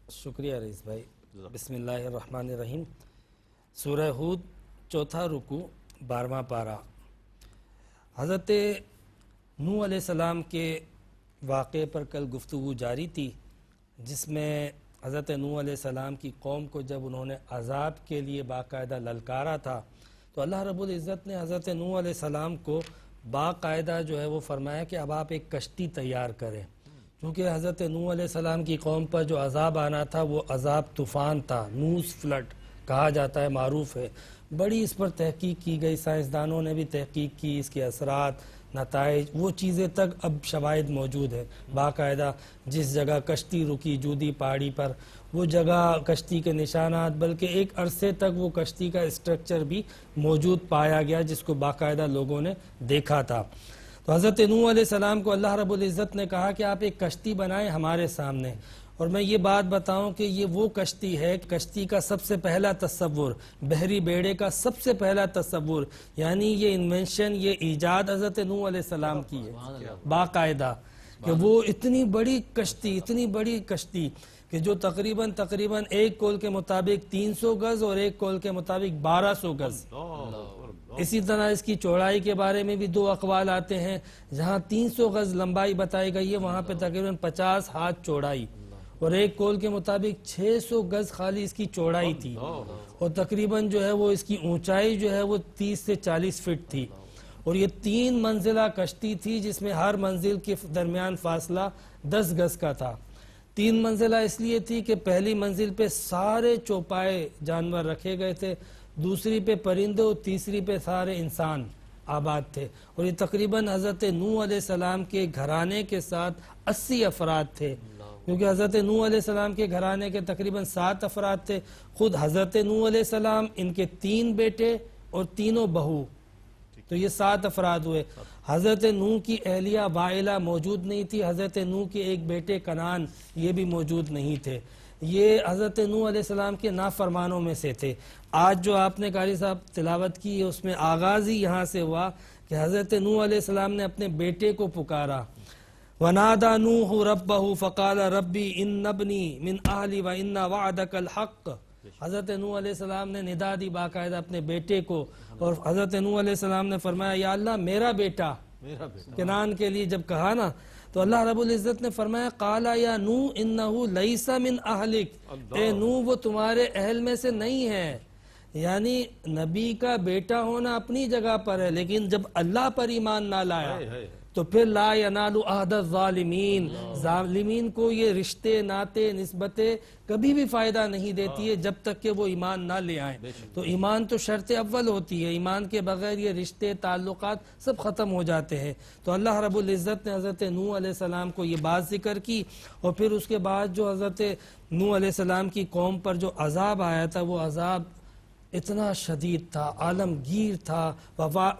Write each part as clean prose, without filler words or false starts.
شکریہ رئیس بھائی. بسم اللہ الرحمن الرحیم. سورہ ہود چوتھا رکوع 12واں پارہ. حضرت نوح علیہ السلام کے واقعے پر کل گفتگو جاری تھی، جس میں حضرت نوح علیہ السلام کی قوم کو جب انہوں نے عذاب کے لیے باقاعدہ للکارا تھا تو اللہ رب العزت نے حضرت نوح علیہ السلام کو باقاعدہ جو ہے وہ فرمایا کہ اب آپ ایک کشتی تیار کریں، کیونکہ حضرت نوح علیہ السلام کی قوم پر جو عذاب آنا تھا وہ عذاب طوفان تھا، نوز فلڈ کہا جاتا ہے، معروف ہے. بڑی اس پر تحقیق کی گئی، سائنسدانوں نے بھی تحقیق کی، اس کے اثرات، نتائج، وہ چیزیں تک اب شواہد موجود ہے. باقاعدہ جس جگہ کشتی رکی جودی پہاڑی پر، وہ جگہ کشتی کے نشانات، بلکہ ایک عرصے تک وہ کشتی کا اسٹرکچر بھی موجود پایا گیا جس کو باقاعدہ لوگوں نے دیکھا تھا. تو حضرت نوح علیہ السلام کو اللہ رب العزت نے کہا کہ آپ ایک کشتی بنائیں ہمارے سامنے. اور میں یہ بات بتاؤں کہ یہ وہ کشتی ہے، کشتی کا سب سے پہلا تصور، بحری بیڑے کا سب سے پہلا تصور، یعنی یہ انوینشن، یہ ایجاد حضرت نوح علیہ السلام کی ہے باقاعدہ، کہ وہ اتنی بڑی کشتی کہ جو تقریباً ایک قول کے مطابق 300 گز اور ایک قول کے مطابق 1200 گز. اسی طرح اس کی چوڑائی کے بارے میں بھی دو اقوال آتے ہیں، جہاں 300 گز لمبائی بتائی گئی ہے وہاں پہ تقریباً 50 ہاتھ چوڑائی، اور ایک قول کے مطابق 600 گز خالی اس کی چوڑائی تھی، اور تقریباً جو ہے وہ اس کی اونچائی جو ہے وہ 30 سے 40 فٹ تھی. اور یہ 3 منزلہ کشتی تھی جس میں ہر منزل کے درمیان فاصلہ 10 گز کا تھا. 3 منزلہ اس لیے تھی کہ پہلی منزل پہ سارے چوپائے جانور رکھے گئے تھے، دوسری پہ پرندے اور تیسری پہ سارے انسان آباد تھے. اور یہ تقریباً حضرت نوح علیہ السلام کے گھرانے کے ساتھ 80 افراد تھے، کیونکہ حضرت نوح علیہ السلام کے گھرانے کے تقریباً 7 افراد تھے. خود حضرت نوح علیہ السلام، ان کے 3 بیٹے اور تینوں بہو، تو یہ 7 افراد ہوئے. حضرت نوح کی اہلیہ وائلہ موجود نہیں تھی، حضرت نوح کے ایک بیٹے کنعان یہ بھی موجود نہیں تھے. یہ حضرت نوح علیہ السلام کے نافرمانوں میں سے تھے. آج جو آپ نے قاری صاحب تلاوت کی ہے اس میں آغاز ہی یہاں سے ہوا کہ حضرت نوح علیہ السلام نے اپنے بیٹے کو پکارا. وَنَادَى نُوحُ رَبَّهُ فَقَالَ رَبِّ إِنَّ ابْنِي مِنْ أَهْلِي وَإِنَّ وَعْدَكَ الْحَقِّ. حضرت نوح علیہ السلام نے ندا دی باقاعدہ اپنے بیٹے کو، اور حضرت نوح علیہ السلام نے فرمایا یا اللہ میرا بیٹا، کنعان کے لیے جب کہا نا تو اللہ رب العزت نے فرمایا قَالَ يَا نُوحُ إِنَّهُ لَيْسَ مِنْ أَهْلِكَ. اے نوح وہ تمہارے اہل میں سے نہیں ہے. یعنی نبی کا بیٹا ہونا اپنی جگہ پر ہے، لیکن جب اللہ پر ایمان نہ لایا تو پھر لا ینال عہد الظالمین، ظالمین کو یہ رشتے ناتے نسبتیں کبھی بھی فائدہ نہیں دیتی ہے جب تک کہ وہ ایمان نہ لے آئیں. تو ایمان تو شرط اول ہوتی ہے، ایمان کے بغیر یہ رشتے تعلقات سب ختم ہو جاتے ہیں. تو اللہ رب العزت نے حضرت نوح علیہ السلام کو یہ بات ذکر کی، اور پھر اس کے بعد جو حضرت نوح علیہ السلام کی قوم پر جو عذاب آیا تھا وہ عذاب اتنا شدید تھا، عالمگیر تھا.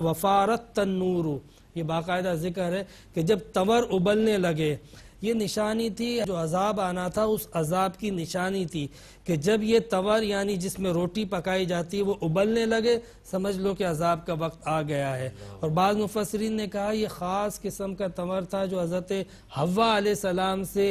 وفارت تنور، یہ باقاعدہ ذکر ہے کہ جب تور ابلنے لگے، یہ نشانی تھی، جو عذاب آنا تھا اس عذاب کی نشانی تھی کہ جب یہ تور یعنی جس میں روٹی پکائی جاتی ہے وہ ابلنے لگے، سمجھ لو کہ عذاب کا وقت آ گیا ہے. اور بعض مفسرین نے کہا یہ خاص قسم کا تور تھا جو حضرت حوا علیہ السلام سے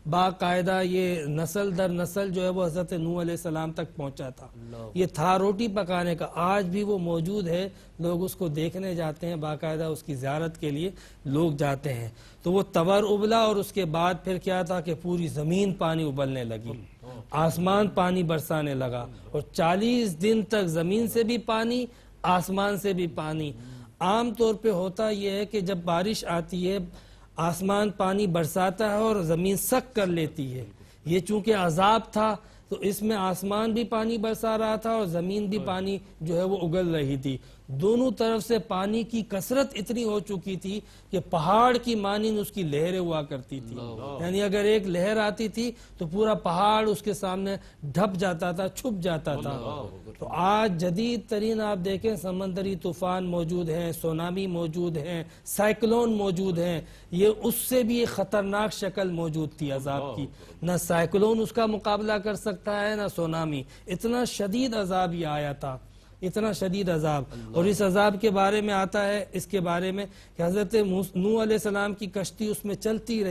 باقاعدہ یہ نسل در نسل جو ہے وہ حضرت نوح علیہ السلام تک پہنچا تھا. یہ تھا روٹی پکانے کا، آج بھی وہ موجود ہے، لوگ اس کو دیکھنے جاتے ہیں، باقاعدہ اس کی زیارت کے لیے لوگ جاتے ہیں. تو وہ تور ابلا، اور اس کے بعد پھر کیا تھا کہ پوری زمین پانی ابلنے لگی، آسمان پانی برسانے لگا، اور 40 دن تک زمین سے بھی پانی، آسمان سے بھی پانی. عام طور پہ ہوتا یہ ہے کہ جب بارش آتی ہے آسمان پانی برساتا ہے اور زمین سک کر لیتی ہے. یہ چونکہ عذاب تھا تو اس میں آسمان بھی پانی برسا رہا تھا اور زمین بھی پانی جو ہے وہ اگل رہی تھی. دونوں طرف سے پانی کی کثرت اتنی ہو چکی تھی کہ پہاڑ کی مانند اس کی لہریں ہوا کرتی تھی. یعنی اگر ایک لہر آتی تھی تو پورا پہاڑ اس کے سامنے ڈھپ جاتا تھا، چھپ جاتا تھا. تو آج جدید ترین آپ دیکھیں سمندری طوفان موجود ہیں، سونامی موجود ہیں، سائیکلون موجود ہیں. یہ اس سے بھی ایک خطرناک شکل موجود تھی عذاب کی. نہ سائیکلون اس کا مقابلہ کر سکتا ہے نہ سونامی، اتنا شدید عذاب یہ آیا تھا. اتنا شدید عذاب. اور اس عذاب کے بارے میں آتا ہے اس کے بارے میں کہ حضرت نوح علیہ السلام کی کشتی اس میں چلتی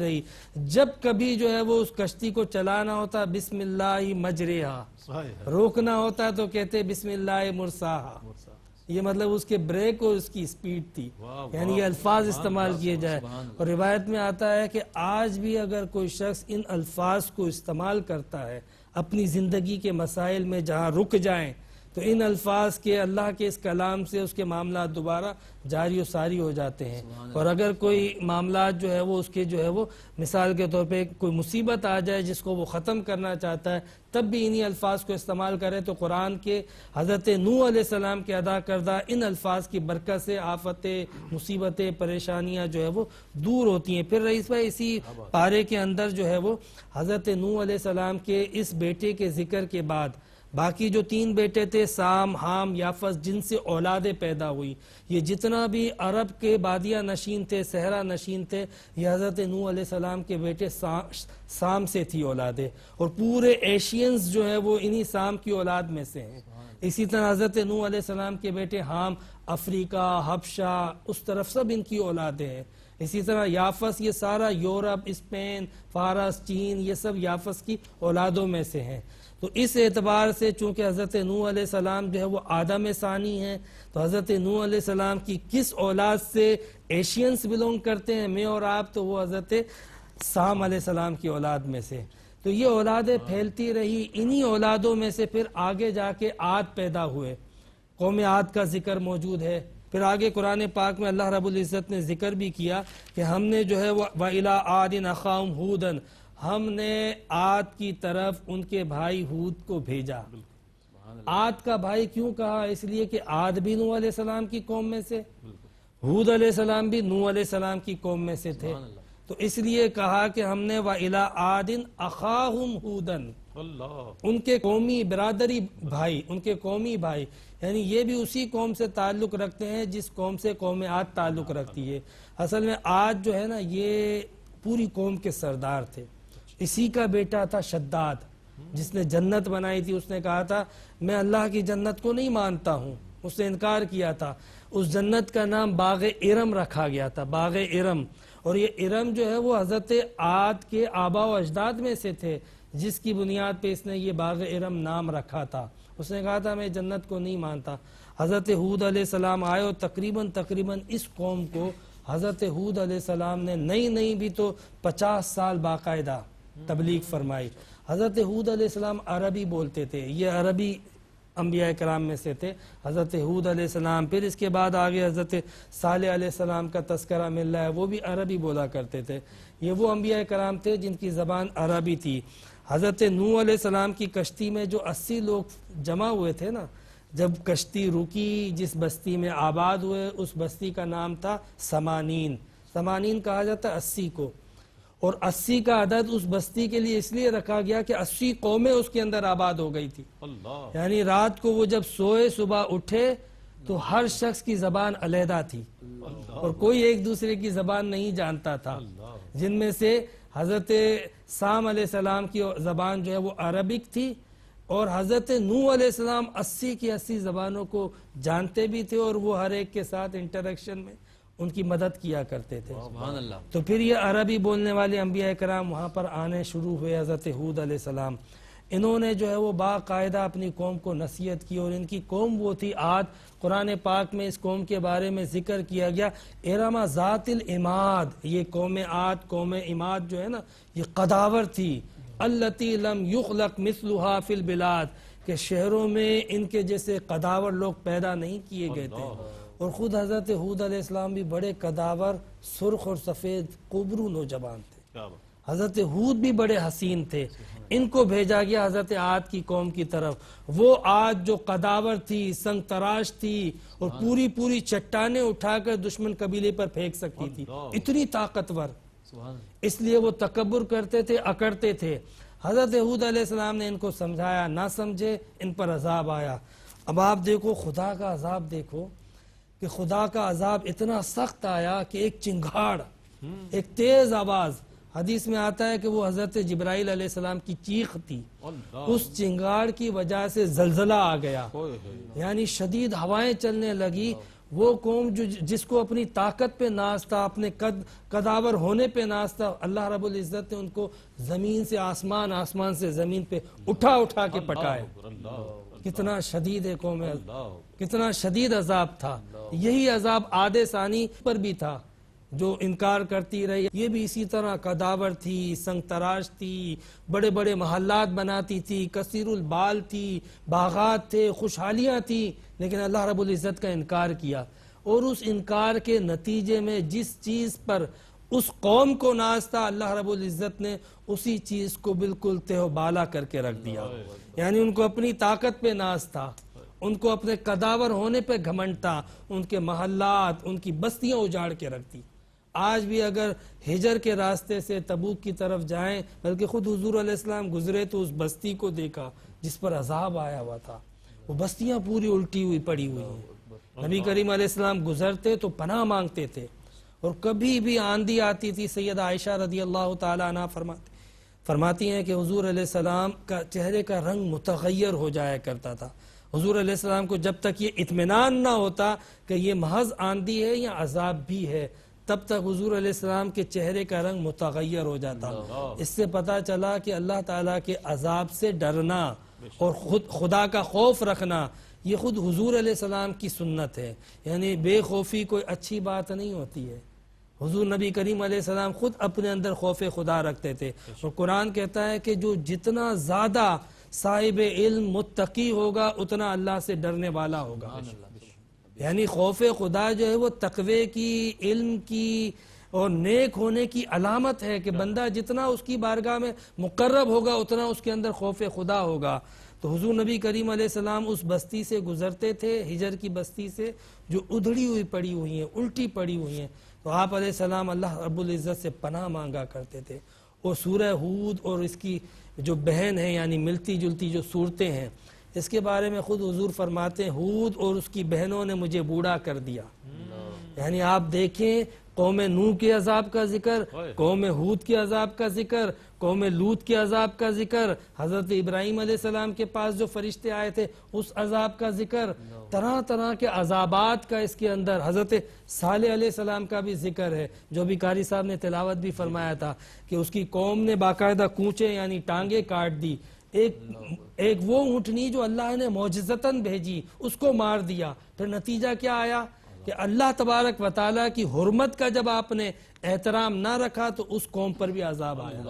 رہی. جب کبھی جو ہے وہ اس کشتی کو چلانا ہوتا بسم اللہ مجریہا، روکنا ہوتا تو کہتے بسم اللہ مرساہا. یہ مطلب اس کے بریک اور اس کی سپیڈ تھی. یعنی یہ الفاظ استعمال کیے جائے. اور روایت میں آتا ہے کہ آج بھی اگر کوئی شخص ان الفاظ کو استعمال کرتا ہے اپنی زندگی کے مسائل میں جہاں رک جائیں تو ان الفاظ کے اللہ کے اس کلام سے اس کے معاملات دوبارہ جاری و ساری ہو جاتے ہیں. اور اگر کوئی معاملات جو ہے وہ اس کے جو ہے وہ مثال کے طور پہ کوئی مصیبت آ جائے جس کو وہ ختم کرنا چاہتا ہے تب بھی انہی الفاظ کو استعمال کرے تو قرآن کے حضرت نوح علیہ السلام کے ادا کردہ ان الفاظ کی برکت سے آفتیں، مصیبتیں، پریشانیاں جو ہے وہ دور ہوتی ہیں. پھر رئیس بھائی اسی پارے کے اندر جو ہے وہ حضرت نوح علیہ السلام کے اس بیٹے کے ذکر کے بعد باقی جو 3 بیٹے تھے سام، حام، یافس، جن سے اولادیں پیدا ہوئی، یہ جتنا بھی عرب کے بادیہ نشین تھے، صحرا نشین تھے، یہ حضرت نوح علیہ السلام کے بیٹے سام سے تھی اولادیں. اور پورے ایشینز جو ہے وہ انہی سام کی اولاد میں سے ہیں. اسی طرح حضرت نوح علیہ السلام کے بیٹے حام افریقہ، حبشہ، اس طرف سب ان کی اولادیں ہیں. اسی طرح یافس یہ سارا یورپ، اسپین، فارس، چین، یہ سب یافس کی اولادوں میں سے ہیں. تو اس اعتبار سے چونکہ حضرت نوح علیہ السلام جو ہے وہ آدم ثانی ہیں تو حضرت نوح علیہ السلام کی کس اولاد سے ایشینز بلونگ کرتے ہیں میں اور آپ، تو وہ حضرت سام علیہ السلام کی اولاد میں سے. تو یہ اولادیں پھیلتی رہی. انہی اولادوں میں سے پھر آگے جا کے عاد پیدا ہوئے. قوم عاد کا ذکر موجود ہے. پھر آگے قرآن پاک میں اللہ رب العزت نے ذکر بھی کیا کہ ہم نے جو ہے وَإِلَىٰ عَادٍ أَخَاهُمْ هُودًا، ہم نے عاد کی طرف ان کے بھائی ہود کو بھیجا. عاد کا بھائی کیوں کہا؟ اس لیے کہ عاد بھی نوح علیہ السلام کی قوم میں سے، ہود علیہ السلام بھی نوح علیہ السلام کی قوم میں سے تھے. تو اس لیے کہا کہ ہم نے وَإِلَىٰ عَادٍ أَخَاهُمْ هُودًا، ان کے قومی برادری بھائی، ان کے قومی بھائی، یعنی یہ بھی اسی قوم سے تعلق رکھتے ہیں جس قوم سے قوم عاد تعلق رکھتی ہے. اصل میں عاد جو ہے نا یہ پوری قوم کے سردار تھے. اسی کا بیٹا تھا شداد جس نے جنت بنائی تھی. اس نے کہا تھا میں اللہ کی جنت کو نہیں مانتا ہوں، اس نے انکار کیا تھا. اس جنت کا نام باغ ارم رکھا گیا تھا، باغ ارم. اور یہ ارم جو ہے وہ حضرت عاد کے آبا و اجداد میں سے تھے جس کی بنیاد پہ اس نے یہ باغ ارم نام رکھا تھا. اس نے کہا تھا میں جنت کو نہیں مانتا. حضرت ہود علیہ السلام آئے اور تقریباً اس قوم کو حضرت ہود علیہ السلام نے نہیں بھی تو 50 سال باقاعدہ تبلیغ فرمائی. حضرت ہود علیہ السلام عربی بولتے تھے، یہ عربی انبیاء کرام میں سے تھے. حضرت ہود علیہ السلام، پھر اس کے بعد آگے حضرت صالح علیہ السلام کا تذکرہ مل رہا ہے، وہ بھی عربی بولا کرتے تھے. یہ وہ انبیاء کرام تھے جن کی زبان عربی تھی. حضرت نوح علیہ السلام کی کشتی میں جو 80 لوگ جمع ہوئے تھے نا، جب کشتی رکی جس بستی میں آباد ہوئے اس بستی کا نام تھا سمانین. سمانین کہا جاتا ہے 80 کو. اور 80 کا عدد اس بستی کے لیے اس لیے رکھا گیا کہ 80 قومیں اس کے اندر آباد ہو گئی تھی. یعنی رات کو وہ جب سوئے صبح اٹھے تو ہر شخص کی زبان علیحدہ تھی اور کوئی ایک دوسرے کی زبان نہیں جانتا تھا. جن میں سے حضرت سام علیہ السلام کی زبان جو ہے وہ عربک تھی اور حضرت نوح علیہ السلام 80 کی 80 زبانوں کو جانتے بھی تھے اور وہ ہر ایک کے ساتھ انٹریکشن میں ان کی مدد کیا کرتے تھے. تو پھر یہ عربی بولنے والے انبیاء کرام وہاں پر آنے شروع ہوئے. حضرت ہود علیہ السلام انہوں نے جو ہے وہ باقاعدہ اپنی قوم کو نصیحت کی اور ان کی قوم وہ تھی عاد. قرآن پاک میں اس قوم کے بارے میں ذکر کیا گیا ارم ذات العماد. یہ قوم عاد، قوم عماد جو ہے نا یہ قداور تھی. التی لم یخلق مثلها فی البلاد، کہ شہروں میں ان کے جیسے قداور لوگ پیدا نہیں کیے گئے تھے. اور خود حضرت ہود علیہ السلام بھی بڑے قداور، سرخ اور سفید قبرو نوجوان تھے. حضرت ہود بھی بڑے حسین تھے. ان کو بھیجا گیا حضرت عاد کی قوم کی طرف. وہ عاد جو قداور تھی، سنگ تراش تھی اور پوری چٹانیں اٹھا کر دشمن قبیلے پر پھینک سکتی تھی، اتنی طاقتور. اس لیے وہ تکبر کرتے تھے، اکڑتے تھے. حضرت ہود علیہ السلام نے ان کو سمجھایا، نہ سمجھے، ان پر عذاب آیا. اب آپ دیکھو خدا کا عذاب، دیکھو کہ خدا کا عذاب اتنا سخت آیا کہ ایک چنگھاڑ، ایک تیز آواز حدیث میں آتا ہے کہ وہ حضرت جبرائیل علیہ السلام کی چیخ تھی، اس چنگاڑ کی وجہ سے زلزلہ آ گیا، یعنی شدید ہوائیں چلنے لگی۔ وہ قوم جس کو اپنی طاقت پہ ناز تھا، اپنے قداور ہونے پہ ناز تھا، اللہ رب العزت نے ان کو زمین سے آسمان، آسمان سے زمین پہ اٹھا اٹھا کے پٹائے۔ کتنا شدید ہے قوم، کتنا شدید عذاب تھا۔ یہی عذاب عاد ثانی پر بھی تھا جو انکار کرتی رہی، یہ بھی اسی طرح قداور تھی، سنگ تراش تھی، بڑے بڑے محلات بناتی تھی، کثیر البال تھی، باغات تھے، خوشحالیاں تھی، لیکن اللہ رب العزت کا انکار کیا۔ اور اس انکار کے نتیجے میں جس چیز پر اس قوم کو ناز تھا، اللہ رب العزت نے اسی چیز کو بالکل تہ و بالا کر کے رکھ دیا۔ یعنی ان کو اپنی طاقت پہ ناز تھا، ان کو اپنے قداور ہونے پہ گھمنڈ تھا، ان کے محلات، ان کی بستیاں اجاڑ کے رکھ دی۔ آج بھی اگر ہجر کے راستے سے تبوک کی طرف جائیں، بلکہ خود حضور علیہ السلام گزرے تو اس بستی کو دیکھا جس پر عذاب آیا ہوا تھا، وہ بستیاں پوری الٹی ہوئی پڑی ہوئی ہیں۔ نبی کریم علیہ السلام گزرتے تو پناہ مانگتے تھے، اور کبھی بھی آندھی آتی تھی، سیدہ عائشہ رضی اللہ تعالی عنہ فرماتی ہیں کہ حضور علیہ السلام کا چہرے کا رنگ متغیر ہو جایا کرتا تھا۔ حضور علیہ السلام کو جب تک یہ اطمینان نہ ہوتا کہ یہ محض آندھی ہے یا عذاب بھی ہے، تب تک حضور علیہ السلام کے چہرے کا رنگ متغیر ہو جاتا۔ اس سے پتہ چلا کہ اللہ تعالیٰ کے عذاب سے ڈرنا اور خدا کا خوف رکھنا یہ خود حضور علیہ السلام کی سنت ہے، یعنی بے خوفی کوئی اچھی بات نہیں ہوتی ہے۔ حضور نبی کریم علیہ السلام خود اپنے اندر خوف خدا رکھتے تھے، اور قرآن کہتا ہے کہ جو جتنا زیادہ صاحب علم متقی ہوگا اتنا اللہ سے ڈرنے والا ہوگا۔ یعنی خوف خدا جو ہے وہ تقوی کی، علم کی اور نیک ہونے کی علامت ہے کہ بندہ جتنا اس کی بارگاہ میں مقرب ہوگا اتنا اس کے اندر خوف خدا ہوگا۔ تو حضور نبی کریم علیہ السلام اس بستی سے گزرتے تھے، ہجر کی بستی سے، جو ادھڑی ہوئی پڑی ہوئی ہیں، الٹی پڑی ہوئی ہیں، تو آپ علیہ السلام اللہ رب العزت سے پناہ مانگا کرتے تھے۔ اور سورہ ہود اور اس کی جو بہن ہے، یعنی ملتی جلتی جو صورتیں ہیں، اس کے بارے میں خود حضور فرماتے ہیں ہود اور اس کی بہنوں نے مجھے بوڑھا کر دیا۔ یعنی آپ دیکھیں، قوم نوح کے عذاب کا ذکر، قوم ہود کے عذاب کا ذکر، قوم لوط کے عذاب کا ذکر، حضرت ابراہیم علیہ السلام کے پاس جو فرشتے آئے تھے اس عذاب کا ذکر، طرح طرح کے عذابات کا اس کے اندر، حضرت صالح علیہ السلام کا بھی ذکر ہے، جو بھی قاری صاحب نے تلاوت بھی فرمایا تھا کہ اس کی قوم نے باقاعدہ کونچے یعنی ٹانگیں کاٹ دی، ایک وہ اونٹنی جو اللہ نے معجزتاً بھیجی اس کو مار دیا۔ پھر نتیجہ کیا آیا کہ اللہ تبارک و تعالیٰ کی حرمت کا جب آپ نے احترام نہ رکھا تو اس قوم پر بھی عذاب آیا۔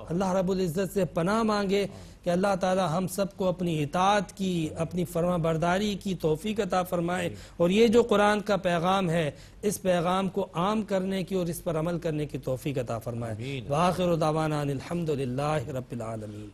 اللہ رب العزت سے پناہ مانگے کہ اللہ تعالی ہم سب کو اپنی اطاعت کی، اپنی فرما برداری کی توفیق عطا فرمائے، اور یہ جو قرآن کا پیغام ہے اس پیغام کو عام کرنے کی اور اس پر عمل کرنے کی توفیق عطا فرمائے۔ وآخر دعوانا الحمدللہ رب العالمین۔